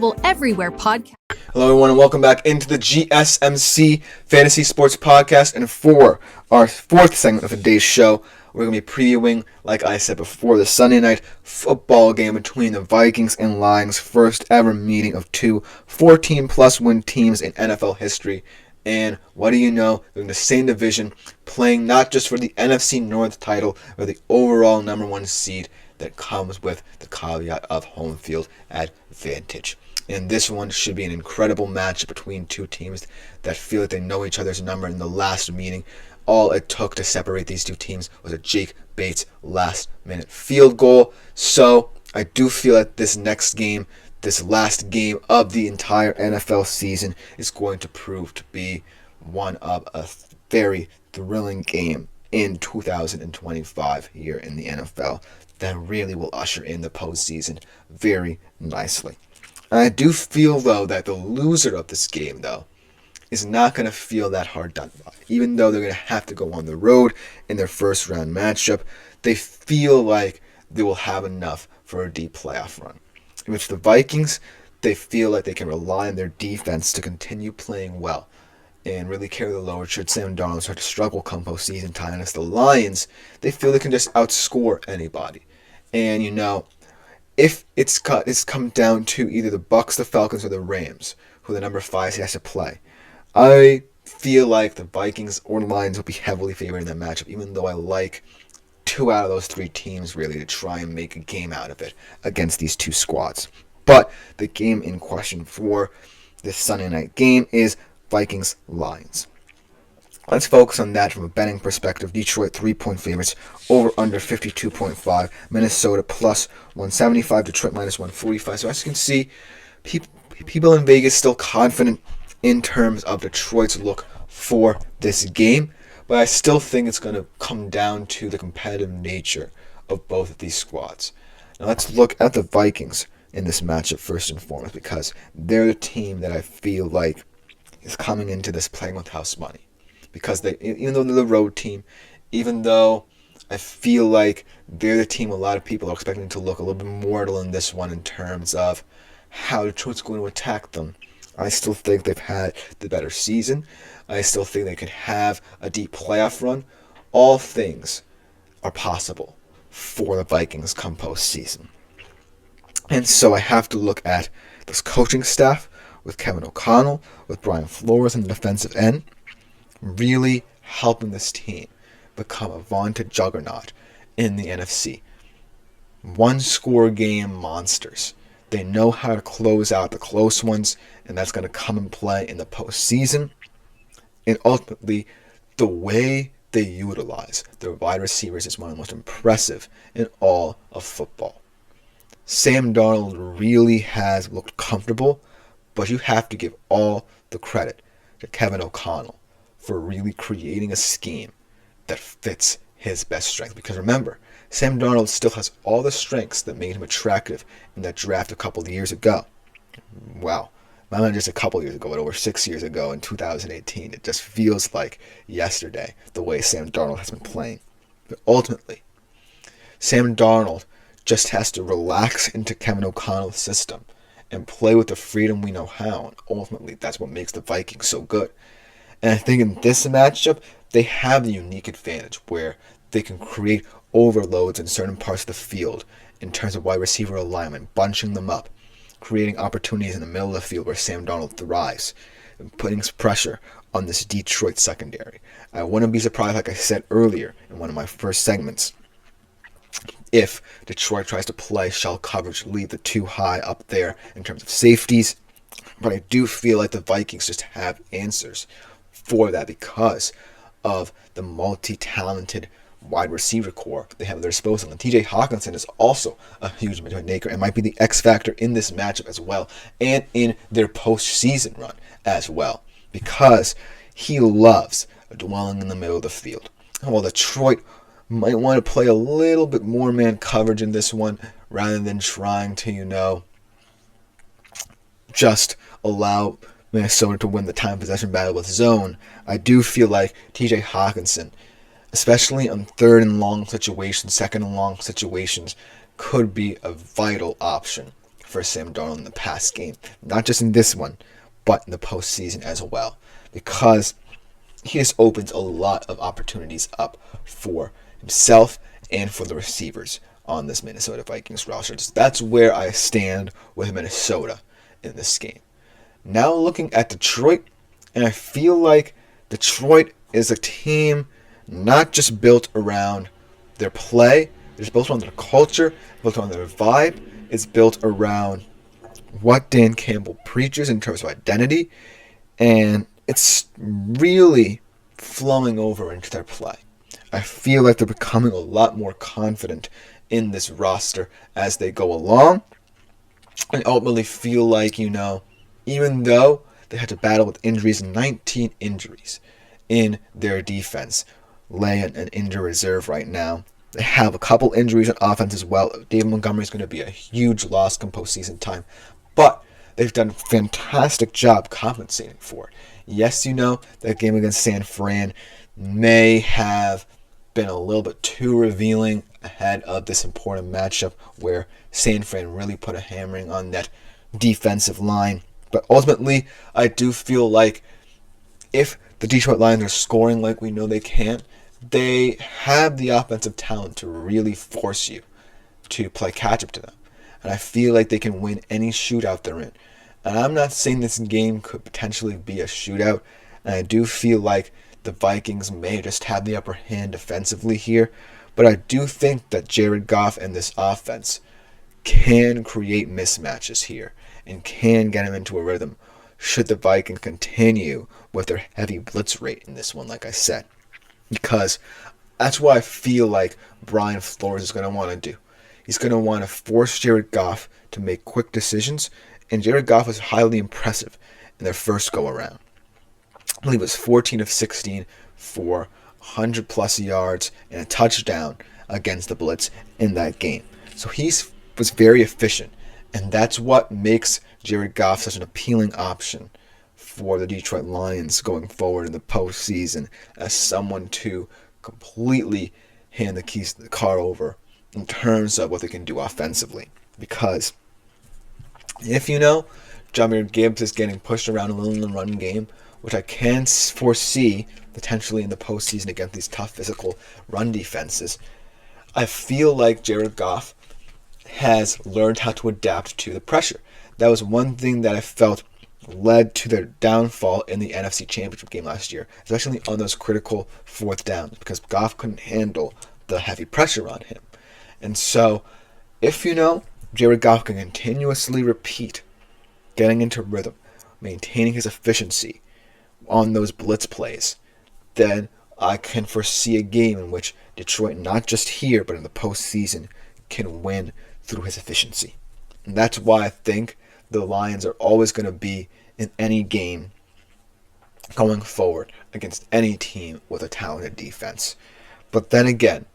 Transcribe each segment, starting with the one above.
everywhere podcast. Hello everyone and welcome back into the GSMC Fantasy Sports Podcast, and for our fourth segment of today's show, we're going to be previewing, like I said before, the Sunday night football game between the Vikings and Lions, first ever meeting of two 14-plus win teams in NFL history. And what do you know, they're in the same division, playing not just for the NFC North title, but the overall number one seed that comes with the caveat of home field advantage. And this one should be an incredible matchup between two teams that feel like they know each other's number. In the last meeting, all it took to separate these two teams was a Jake Bates last-minute field goal. So I do feel that this next game, this last game of the entire NFL season, is going to prove to be one of a very thrilling game in 2025 here in the NFL that really will usher in the postseason very nicely. I do feel, though, that the loser of this game, though, is not going to feel that hard done by. Even though they're going to have to go on the road in their first round matchup, they feel like they will have enough for a deep playoff run. In which the Vikings, they feel like they can rely on their defense to continue playing well and really carry the load should Sam Darnold start to struggle come postseason time. And as the Lions, they feel they can just outscore anybody. And, you know, if it's come down to either the Bucs, the Falcons, or the Rams, who the number 5 seed has to play, I feel like the Vikings or the Lions will be heavily favored in that matchup, even though I like 2 out of those 3 teams really to try and make a game out of it against these two squads. But the game in question for this Sunday night game is Vikings-Lions. Let's focus on that from a betting perspective. Detroit 3-point favorites, over under 52.5. Minnesota plus 175. Detroit minus 145. So as you can see, people in Vegas still confident in terms of Detroit's look for this game. But I still think it's going to come down to the competitive nature of both of these squads. Now let's look at the Vikings in this matchup first and foremost, because they're the team that I feel like is coming into this playing with house money. Because even though they're the road team, even though I feel like they're the team a lot of people are expecting to look a little bit mortal in this one in terms of how Detroit's going to attack them, I still think they've had the better season. I still think they could have a deep playoff run. All things are possible for the Vikings come postseason. And so I have to look at this coaching staff with Kevin O'Connell, with Brian Flores on the defensive end, really helping this team become a vaunted juggernaut in the NFC. One-score game monsters. They know how to close out the close ones, and that's going to come in play in the postseason. And ultimately, the way they utilize their wide receivers is one of the most impressive in all of football. Sam Darnold really has looked comfortable, but you have to give all the credit to Kevin O'Connell for really creating a scheme that fits his best strength. Because remember, Sam Darnold still has all the strengths that made him attractive in that draft a couple of years ago. Wow. Not just a couple of years ago, but over 6 years ago in 2018. It just feels like yesterday, the way Sam Darnold has been playing. But ultimately, Sam Darnold just has to relax into Kevin O'Connell's system and play with the freedom we know how. And ultimately, that's what makes the Vikings so good. And I think in this matchup, they have the unique advantage where they can create overloads in certain parts of the field in terms of wide receiver alignment, bunching them up, creating opportunities in the middle of the field where Sam Darnold thrives, and putting pressure on this Detroit secondary. I wouldn't be surprised, like I said earlier in one of my first segments, if Detroit tries to play shell coverage, leave the too high up there in terms of safeties. But I do feel like the Vikings just have answers for that because of the multi-talented wide receiver core they have at their disposal. And TJ Hawkinson is also a huge maker and might be the X factor in this matchup as well, and in their postseason run as well, because he loves dwelling in the middle of the field. And while Detroit might want to play a little bit more man coverage in this one rather than trying to, just allow Minnesota to win the time possession battle with zone, I do feel like TJ Hawkinson, especially on third and long situations, second and long situations, could be a vital option for Sam Darnold in the past game. Not just in this one, but in the postseason as well. Because he just opens a lot of opportunities up for himself and for the receivers on this Minnesota Vikings roster. That's where I stand with Minnesota in this game. Now looking at Detroit, and I feel like Detroit is a team not just built around their play, it's built around their culture, built around their vibe, it's built around what Dan Campbell preaches in terms of identity, and it's really flowing over into their play. I feel like they're becoming a lot more confident in this roster as they go along. I ultimately feel like, even though they had to battle with injuries, 19 injuries in their defense, lay an injury reserve right now. They have a couple injuries on offense as well. David Montgomery is going to be a huge loss come postseason time. But they've done a fantastic job compensating for it. Yes, that game against San Fran may have been a little bit too revealing ahead of this important matchup where San Fran really put a hammering on that defensive line. But ultimately, I do feel like if the Detroit Lions are scoring like we know they can, they have the offensive talent to really force you to play catch-up to them. And I feel like they can win any shootout they're in. And I'm not saying this game could potentially be a shootout. And I do feel like the Vikings may just have the upper hand defensively here. But I do think that Jared Goff and this offense can create mismatches here and can get him into a rhythm should the Vikings continue with their heavy blitz rate in this one, like I said. Because that's what I feel like Brian Flores is going to want to do. He's going to want to force Jared Goff to make quick decisions, and Jared Goff was highly impressive in their first go-around. I believe it was 14 of 16 for 100-plus yards and a touchdown against the blitz in that game. So he was very efficient, and that's what makes Jared Goff such an appealing option for the Detroit Lions going forward in the postseason as someone to completely hand the keys to the car over in terms of what they can do offensively. Because if Jahmyr Gibbs is getting pushed around a little in the run game, which I can foresee potentially in the postseason against these tough physical run defenses, I feel like Jared Goff has learned how to adapt to the pressure. That was one thing that I felt led to their downfall in the NFC Championship game last year, especially on those critical fourth downs, because Goff couldn't handle the heavy pressure on him. And so, if Jared Goff can continuously repeat getting into rhythm, maintaining his efficiency on those blitz plays, then I can foresee a game in which Detroit, not just here, but in the postseason, can win through his efficiency. And that's why I think the Lions are always going to be in any game going forward against any team with a talented defense. But then again,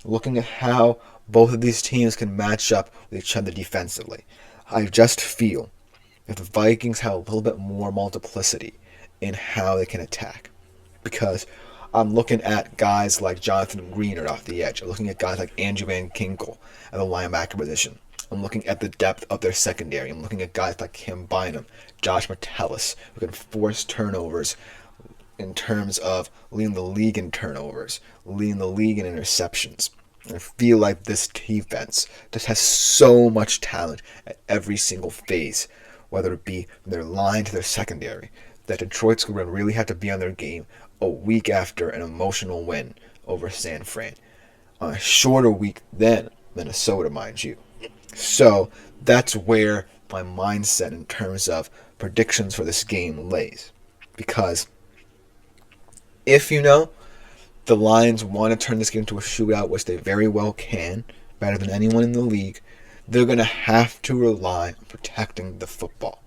looking at how both of these teams can match up with each other defensively, I just feel that the Vikings have a little bit more multiplicity in how they can attack. Because I'm looking at guys like Jonathan Greenard off the edge. I'm looking at guys like Andrew Van Ginkel at the linebacker position. I'm looking at the depth of their secondary. I'm looking at guys like Kim Bynum, Josh Metellus, who can force turnovers in terms of leading the league in turnovers, leading the league in interceptions. And I feel like this defense just has so much talent at every single phase, whether it be from their line to their secondary, that Detroit's going to really have to be on their game a week after an emotional win over San Fran. On a shorter week than Minnesota, mind you. So that's where my mindset in terms of predictions for this game lays. Because if the Lions want to turn this game into a shootout, which they very well can, better than anyone in the league, they're going to have to rely on protecting the football.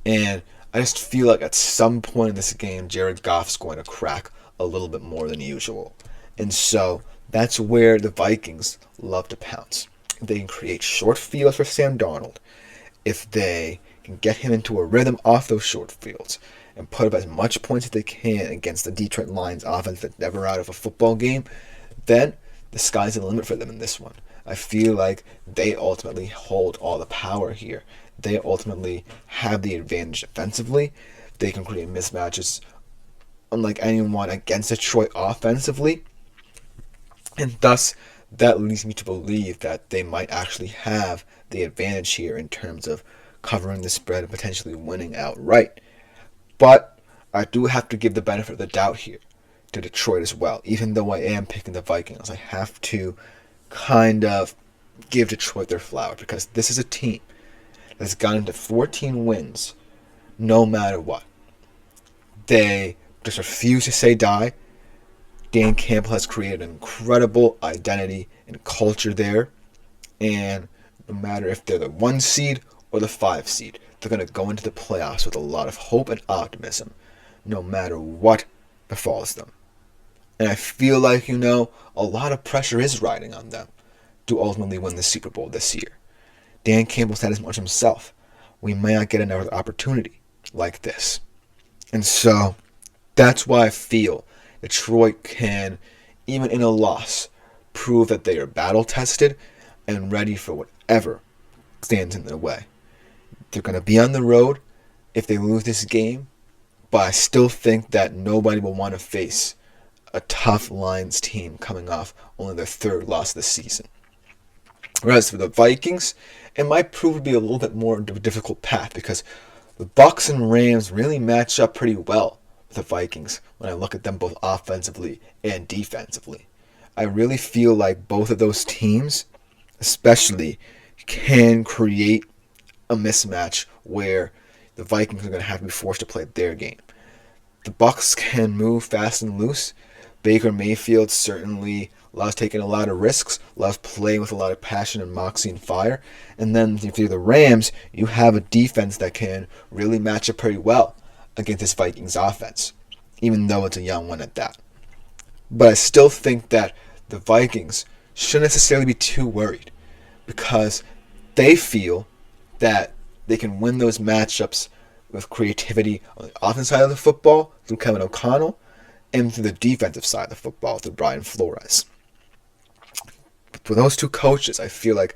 And I just feel like at some point in this game, Jared Goff's going to crack a little bit more than usual. And so that's where the Vikings love to pounce. They can create short fields for Sam Darnold. If they can get him into a rhythm off those short fields and put up as much points as they can against the Detroit Lions offense that's never out of a football game, then the sky's the limit for them in this one. I feel like they ultimately hold all the power here. They ultimately have the advantage defensively. They can create mismatches unlike anyone against Detroit offensively. And thus, that leads me to believe that they might actually have the advantage here in terms of covering the spread and potentially winning outright. But I do have to give the benefit of the doubt here to Detroit as well. Even though I am picking the Vikings, I have to kind of give Detroit their flowers because this is a team that's gotten to 14 wins no matter what. They just refuse to say die. Dan Campbell has created an incredible identity and culture there. And no matter if they're the 1 seed or the 5 seed, they're going to go into the playoffs with a lot of hope and optimism, no matter what befalls them. And I feel like, a lot of pressure is riding on them to ultimately win the Super Bowl this year. Dan Campbell said as much himself. We may not get another opportunity like this. And so that's why I feel Detroit can, even in a loss, prove that they are battle-tested and ready for whatever stands in their way. They're going to be on the road if they lose this game, but I still think that nobody will want to face a tough Lions team coming off only their 3rd loss of the season. Whereas for the Vikings, it might prove to be a little bit more of a difficult path because the Bucs and Rams really match up pretty well with the Vikings when I look at them both offensively and defensively. I really feel like both of those teams, especially, can create a mismatch where the Vikings are going to have to be forced to play their game. The Bucs can move fast and loose. Baker Mayfield certainly loves taking a lot of risks, loves playing with a lot of passion and moxie and fire. And then if you're the Rams, you have a defense that can really match up pretty well against this Vikings offense, even though it's a young one at that. But I still think that the Vikings shouldn't necessarily be too worried because they feel that they can win those matchups with creativity on the offensive side of the football through Kevin O'Connell and through the defensive side of the football through Brian Flores. For those two coaches, I feel like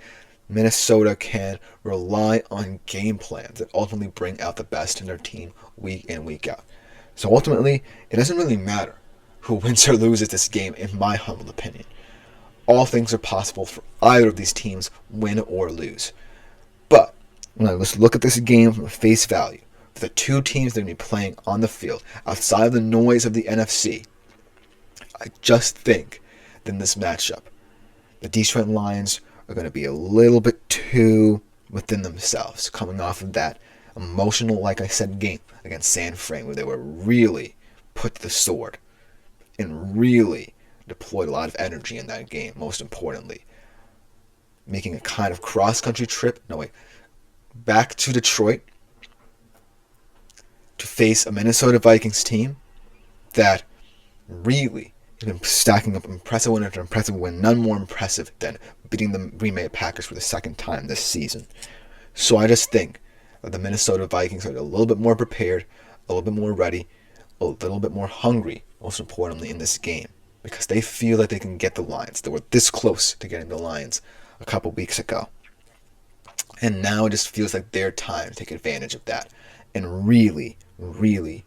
Minnesota can rely on game plans that ultimately bring out the best in their team week in, week out. So ultimately, it doesn't really matter who wins or loses this game, in my humble opinion. All things are possible for either of these teams, win or lose. But when I look at this game from face value, for the two teams that are going to be playing on the field, outside of the noise of the NFC, I just think that in this matchup, the Detroit Lions are going to be a little bit too within themselves, coming off of that emotional, like I said, game against San Fran, where they were really put to the sword and really deployed a lot of energy in that game, most importantly. Making a kind of cross-country trip, back to Detroit to face a Minnesota Vikings team that really has been stacking up impressive win after impressive win, none more impressive than beating the Green Bay Packers for the second time this season. So I just think that the Minnesota Vikings are a little bit more prepared, a little bit more ready, a little bit more hungry, most importantly, in this game, because they feel like they can get the Lions. They were this close to getting the Lions a couple weeks ago. And now it just feels like their time to take advantage of that and really, really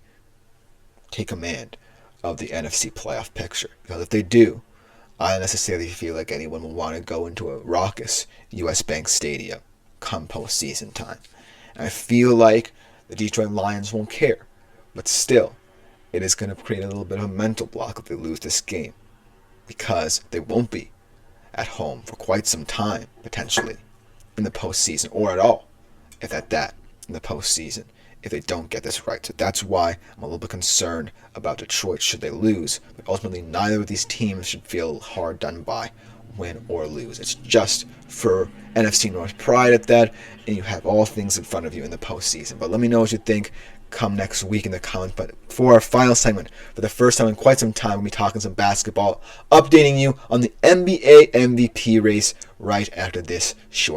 take command of the NFC playoff picture. Because if they do, I don't necessarily feel like anyone will want to go into a raucous U.S. Bank Stadium come postseason time. And I feel like the Detroit Lions won't care. But still, it is going to create a little bit of a mental block if they lose this game. Because they won't be at home for quite some time, potentially, in the postseason, or at all, if at that, in the postseason, if they don't get this right. So that's why I'm a little bit concerned about Detroit should they lose. But ultimately, neither of these teams should feel hard done by, win or lose. It's just for NFC North pride at that, and you have all things in front of you in the postseason. But let me know what you think come next week in the comments. But for our final segment, for the first time in quite some time, we'll be talking some basketball, updating you on the NBA MVP race right after this short